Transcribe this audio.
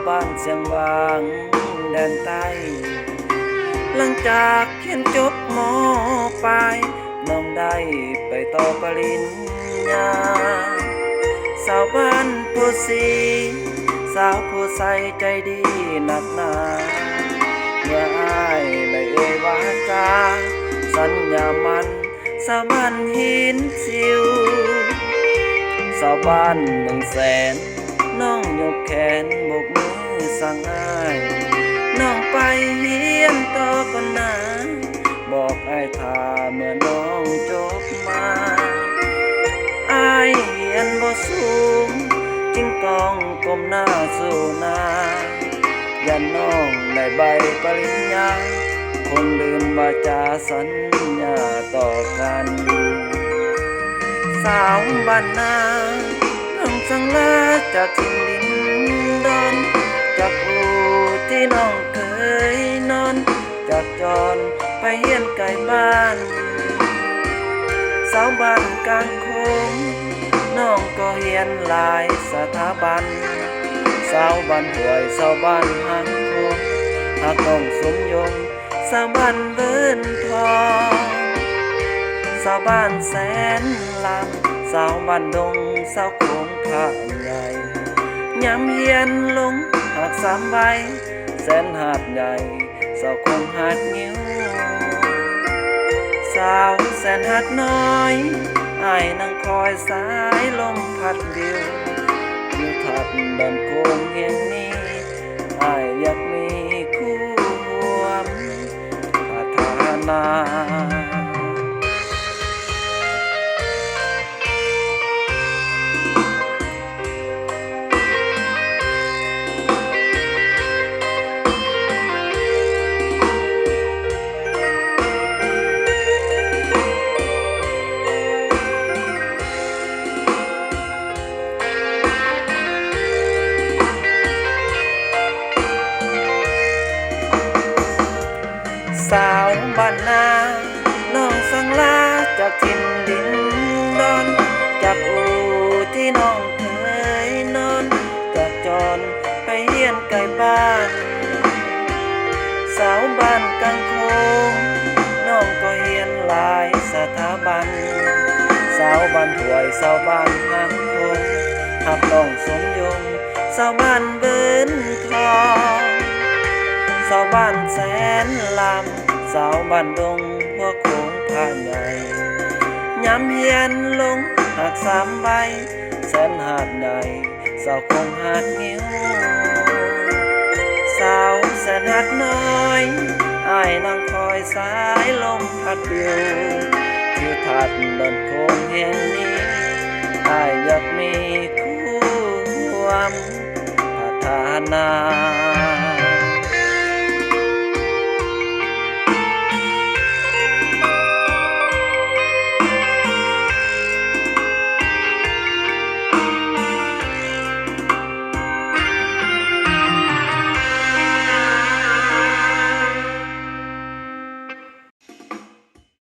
บ้านเสียงวางแดนใต้หลังจากเรียนจบม.ปลายน้องได้ไปต่อปริญญาสาวบ้านผู้สีสาวผู้ใสใจดีหนักหนาเมื่ออ้ายได้เอ่ยวาจาสัญญามันสาวบ้านหินสิวสาวบ้าน100,000น้องยกแขนบกมือสั่งอ้ายน้องไปเฮียนต่อก่อนนะบอกอ้ายท่าเมื่อน้องจบมาอ้ายเฮียนบ่สูงจึงต้องก้มหน้าสู่หน้าอย่าน้องได้ใบปริญญาคงลืมวาจาสัญญาต่อกันสาวบ้านนาน้องสั่งลาจากถิ่นดินดอนจากอู่ที่น้องเคยนอนจากจรไปเฮียนไกลบ้านสาวบ้านกลางโคงน้องก็เฮียนหลายสถาบันสาวบ้านห้วยสาวบ้านหางโคงหากน้องสมยงสาวบ้านเวินทองสาวบ้านแสนลำสาวบ้านดงสาวโขงผาใหญ่ยามเฮียนลงหาก3 ใบแสนหาดใหญ่สาวคงหาดงิ้วสาวแสนหาดน้อยอ้ายนั่งคอยสายลมพัดวิวอยู่ทัดดอนโคงเฮียงนี้อ้ายอยากมีคู่ร่วมพัฒนาสาวบ้านนาน้องสั่งลาจากถิ่นดินดอนจากอู่ที่น้องเคยนอนจากจรไปเฮียนไกลบ้านสาวบ้านกลางโคงน้องก็เฮียนหลายสถาบันสาวบ้านห้วยสาวบ้านหางโคงหากน้องสมยงสาวบ้านเบินทองสาวบ้านแสนลำสาวบ้านดงหัวโขงผาใหญ่ยามเฮียนลงหาก3 ใบแสนหาดใหญ่สาวคงหาดงิ้วสาวแสนหาดน้อยอ้ายนั่งคอยสายลมพัดวิวอยู่ทัดดอนโคงแห่งนี้อ้ายอยากมีคู่ร่วมพัฒนา